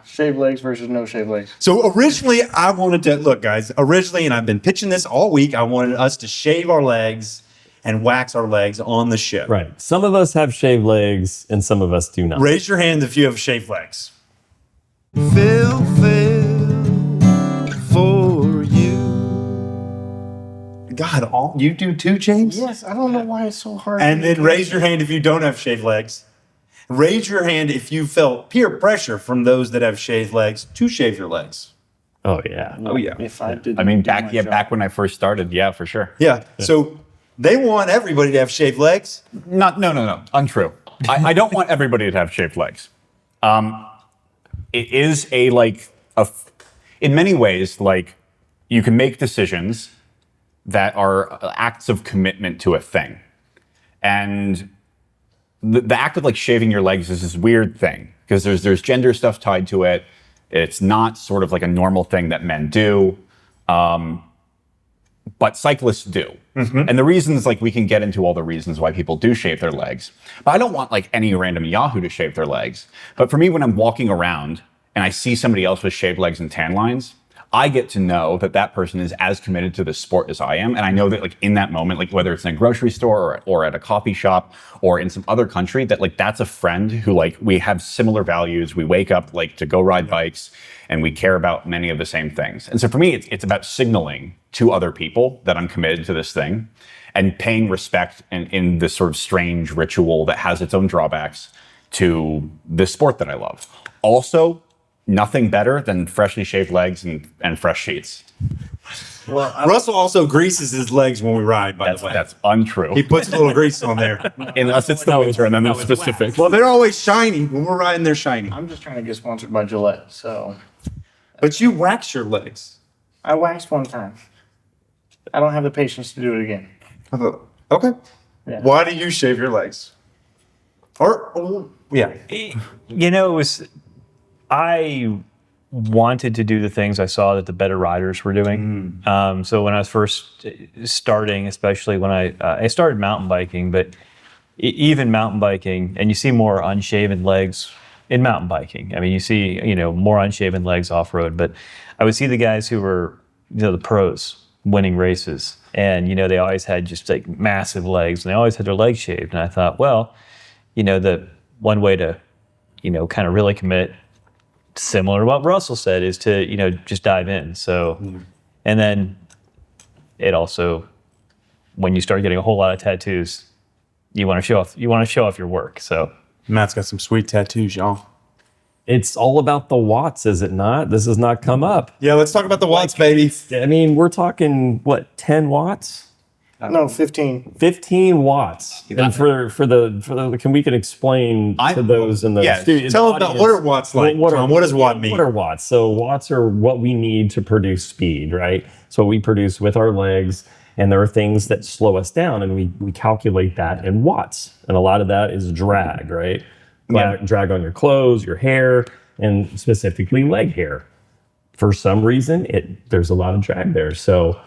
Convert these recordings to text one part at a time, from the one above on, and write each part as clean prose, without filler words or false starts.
Shaved legs versus no shaved legs. So originally I wanted to, look guys, and I've been pitching this all week, I wanted us to shave our legs and wax our legs on the show. Right. Some of us have shaved legs and some of us do not. Raise your hand if you have shaved legs. Phil Phails for you. God, you do too, James? Yes, I don't know why it's so hard. And then raise your hand if you don't have shaved legs. Raise your hand if you felt peer pressure from those that have shaved legs to shave your legs. Oh, yeah. Oh, yeah. If I did, I mean, back when I first started, yeah, for sure. Yeah. So they want everybody to have shaved legs. No. Untrue. I don't want everybody to have shaved legs. It is in many ways, like, you can make decisions that are acts of commitment to a thing. And the act of like shaving your legs is this weird thing because there's gender stuff tied to it. It's not sort of like a normal thing that men do. But cyclists do. Mm-hmm. And the reasons, like, we can get into all the reasons why people do shave their legs. But I don't want like any random Yahoo to shave their legs. But for me, when I'm walking around and I see somebody else with shaved legs and tan lines, I get to know that that person is as committed to the sport as I am. And I know that like in that moment, like whether it's in a grocery store or at a coffee shop or in some other country, that like that's a friend who like we have similar values. We wake up like to go ride bikes and we care about many of the same things. And so for me, it's about signaling to other people that I'm committed to this thing and paying respect in this sort of strange ritual that has its own drawbacks to this sport that I love. Also, nothing better than freshly shaved legs and fresh sheets. Well, Russell also greases his legs when we ride, by the way. That's untrue. He puts a little grease on there. Unless it's the winter and then they're specific. Well, they're always shiny. When we're riding, they're shiny. I'm just trying to get sponsored by Gillette, so. But you wax your legs. I waxed one time. I don't have the patience to do it again. Okay. Yeah. Why do you shave your legs? Yeah. You know, I wanted to do the things I saw that the better riders were doing. So when I was first starting, especially when I started mountain biking, but even mountain biking, and you see more unshaven legs in mountain biking. I mean, you see, more unshaven legs off-road, but I would see the guys who were, the pros winning races. And, they always had just like massive legs and they always had their legs shaved. And I thought, well, the one way to, kind of really commit, similar to what Russell said, is to, just dive in. So, and then it also, when you start getting a whole lot of tattoos, you want to show off your work. So Matt's got some sweet tattoos, y'all. It's all about the watts, is it not? This has not come up. Yeah, let's talk about the watts, baby. I mean, we're talking, 10 watts? No, 15. 15 watts. And for the can we explain to those in the studio? Tell them about what are watts like. What does watt mean? What are watts? So watts are what we need to produce speed, right? So we produce with our legs, and there are things that slow us down, and we calculate that in watts. And a lot of that is drag, right? Drag on your clothes, your hair, and specifically leg hair. For some reason, there's a lot of drag there. So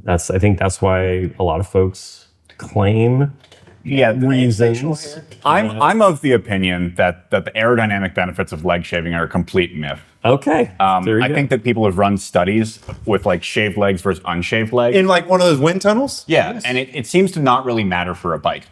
I think that's why a lot of folks claim reasons. I'm of the opinion that the aerodynamic benefits of leg shaving are a complete myth. Okay. I think that people have run studies with like shaved legs versus unshaved legs. In like one of those wind tunnels? Yeah, and it seems to not really matter for a bike.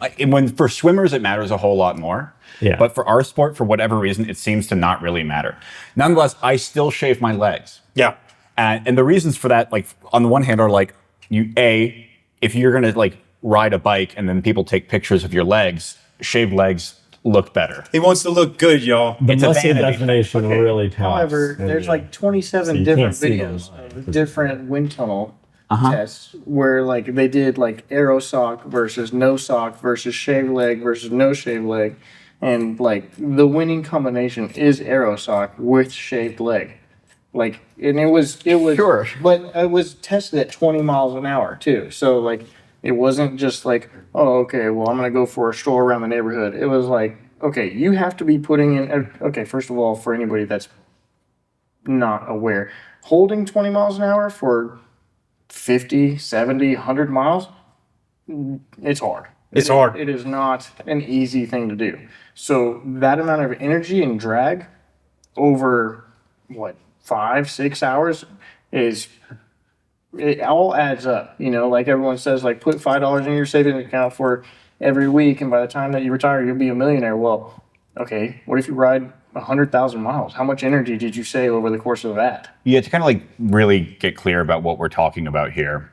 For swimmers, it matters a whole lot more. Yeah. But for our sport, for whatever reason, it seems to not really matter. Nonetheless, I still shave my legs. Yeah. And the reasons for that, like on the one hand, are like if you're gonna like ride a bike and then people take pictures of your legs, shaved legs look better. He wants to look good, y'all. The It's a muscle vanity. definition really talks. However, there's like 27 you different can't see videos those. of different wind tunnel tests where like they did like aero sock versus no sock versus shaved leg versus no shaved leg. And like the winning combination is aero sock with shaved leg. Like, and it was Sure. but it was tested at 20 miles an hour too. So like, it wasn't just like, oh, okay, well, I'm going to go for a stroll around the neighborhood. It was like, okay, you have to be putting in, okay, first of all, for anybody that's not aware, holding 20 miles an hour for 50, 70, 100 miles, it's hard. It's hard. It is not an easy thing to do. So that amount of energy and drag over what, 5-6 hours it all adds up. Like everyone says, like put $5 in your savings account for every week, and by the time that you retire, you'll be a millionaire. Well, okay, what if you ride 100,000 miles? How much energy did you save over the course of that? Yeah, to kind of like really get clear about what we're talking about here.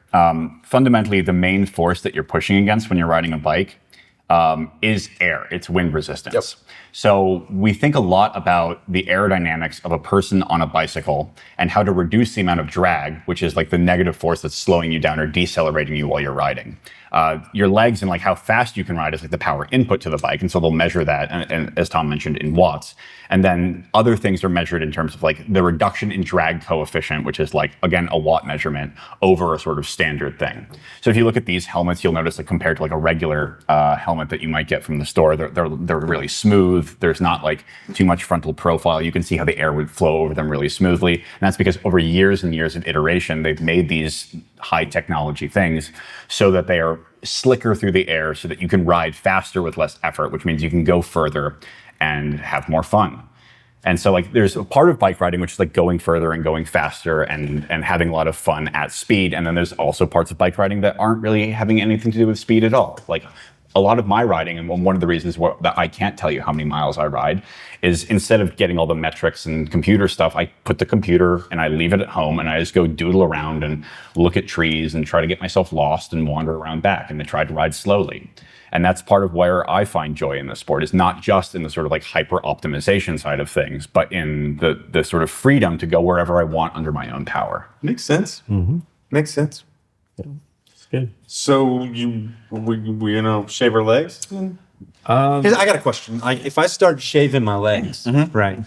Fundamentally, the main force that you're pushing against when you're riding a bike is air. It's wind resistance. Yep. So we think a lot about the aerodynamics of a person on a bicycle and how to reduce the amount of drag, which is like the negative force that's slowing you down or decelerating you while you're riding. Your legs and like how fast you can ride is like the power input to the bike. And so they'll measure that, and as Tom mentioned, in watts. And then other things are measured in terms of like the reduction in drag coefficient, which is like, again, a watt measurement over a sort of standard thing. So if you look at these helmets, you'll notice that compared to like a regular helmet that you might get from the store, they're really smooth. There's not like too much frontal profile. You can see how the air would flow over them really smoothly. And that's because over years and years of iteration, they've made these high technology things so that they are slicker through the air so that you can ride faster with less effort, which means you can go further and have more fun. And so like there's a part of bike riding which is like going further and going faster and having a lot of fun at speed. And then there's also parts of bike riding that aren't really having anything to do with speed at all. Like a lot of my riding, and one of the reasons that I can't tell you how many miles I ride, is instead of getting all the metrics and computer stuff, I put the computer and I leave it at home and I just go doodle around and look at trees and try to get myself lost and wander around back and then try to ride slowly. And that's part of where I find joy in the sport, is not just in the sort of like hyper optimization side of things, but in the sort of freedom to go wherever I want under my own power. Makes sense. Mm-hmm. Makes sense. Yeah. Good. So we gonna shave our legs? I got a question. If I start shaving my legs, right,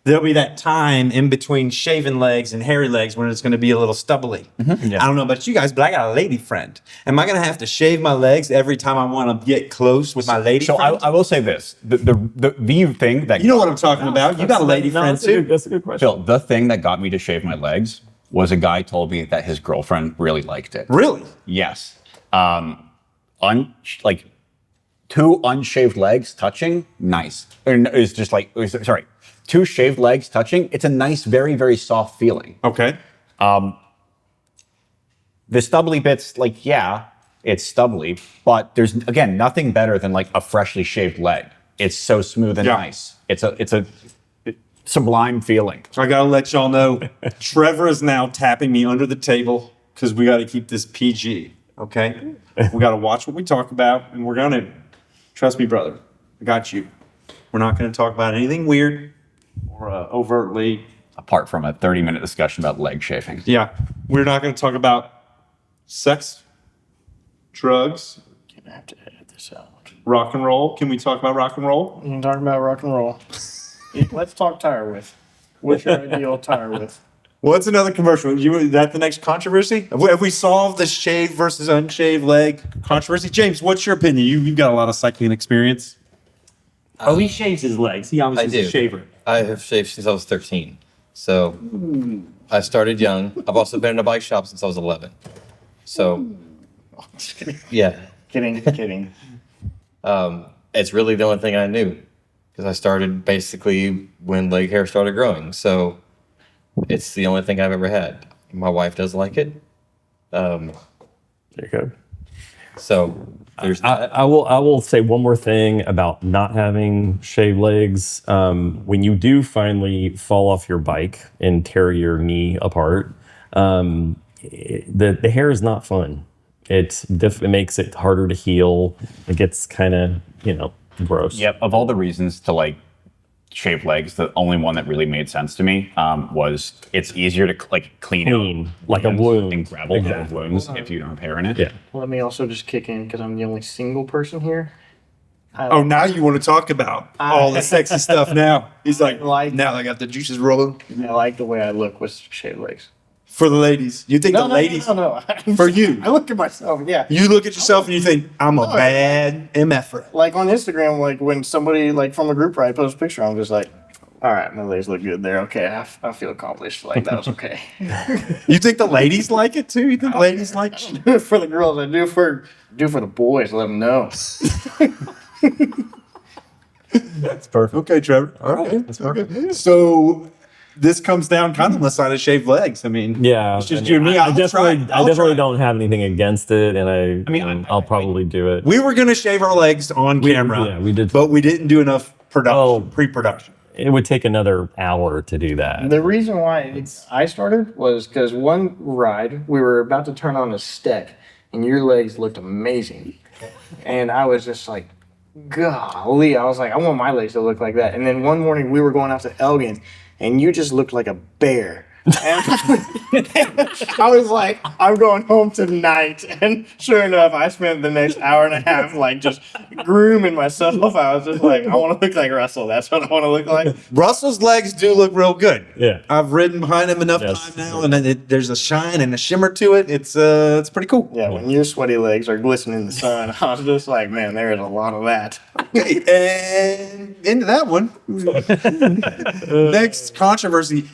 there'll be that time in between shaving legs and hairy legs when it's going to be a little stubbly. Yeah. I don't know about you guys, but I got a lady friend. Am I going to have to shave my legs every time I want to get close with my lady friend? So I will say this: the thing that you know what I'm talking about. You got a lady friend too. That's a good question. Phil, the thing that got me to shave my legs was a guy told me that his girlfriend really liked it. Really? Yes. Like two unshaved legs touching, nice. It's just like, sorry, two shaved legs touching. It's a nice, very, very soft feeling. Okay. The stubbly bits, like, yeah, it's stubbly, but there's, again, nothing better than like a freshly shaved leg. It's so smooth and nice. It's a sublime feeling. I gotta let y'all know, Trevor is now tapping me under the table because we got to keep this PG. Okay, we got to watch what we talk about, and we're gonna trust me, brother. I got you. We're not gonna talk about anything weird or overtly. Apart from a 30-minute discussion about leg shaving. Yeah, we're not gonna talk about sex, drugs. Gonna have to edit this out. Rock and roll. Can we talk about rock and roll? You can talk about rock and roll. Let's talk tire width. What's your ideal tire width? What's another commercial? Is that the next controversy? Have we solved the shaved versus unshaved leg controversy? James, what's your opinion? You've got a lot of cycling experience. He shaves his legs. He obviously is a shaver. I have shaved since I was 13. So I started young. I've also been in a bike shop since I was 11. So, Just kidding. yeah. Kidding. It's really the only thing I knew. Because I started basically when leg hair started growing. So it's the only thing I've ever had. My wife does like it. There you go. So there's I will say one more thing about not having shaved legs. When you do finally fall off your bike and tear your knee apart, the hair is not fun. It makes it harder to heal. It gets kind of, gross. Yep. Of all the reasons to like shave legs, the only one that really made sense to me was it's easier to like clean out like a wound and gravel of wounds if you don't have hair in it. Yeah. Let me also just kick in because I'm the only single person here. Now you want to talk about all the sexy stuff now. He's like, now I got the juices rolling. I like the way I look with shaved legs. For the ladies. You think the ladies... No. For you. I look at myself, yeah. You look at yourself and you think, I'm a bad MFer. Like on Instagram, like when somebody like from a group ride posts a picture, I'm just like, all right, my legs look good there. Okay, I feel accomplished. Like that was okay. You think the ladies like it too? You think the ladies like it? Do it for the girls. I do it for the boys. Let them know. That's perfect. Okay, Trevor. All right. That's perfect. So this comes down kind of on the side of shaved legs. I mean, Yeah, it's just I mean, you and me. I I'll definitely, try. I'll definitely try. don't have anything against it, and I mean, I'll probably do it. We were gonna shave our legs on camera. yeah, we did. but we didn't do enough production, Oh. pre-production. It would take another hour to do that. The reason why I started was because one ride we were about to turn on a stick, and your legs looked amazing, and I was just like, golly, I was like, I want my legs to look like that. And then one morning we were going out to Elgin, and you just looked like a bear. And I was like, I'm going home tonight. And sure enough, I spent the next hour and a half like just grooming myself. I was just like, I want to look like Russell. That's what I want to look like. Russell's legs do look real good. Yeah. I've ridden behind him enough Yes. time now, and there's a shine and a shimmer to it. It's pretty cool. Yeah, when your sweaty legs are glistening in the sun, I was just like, man, there is a lot of that. Okay, and into that one. Next controversy.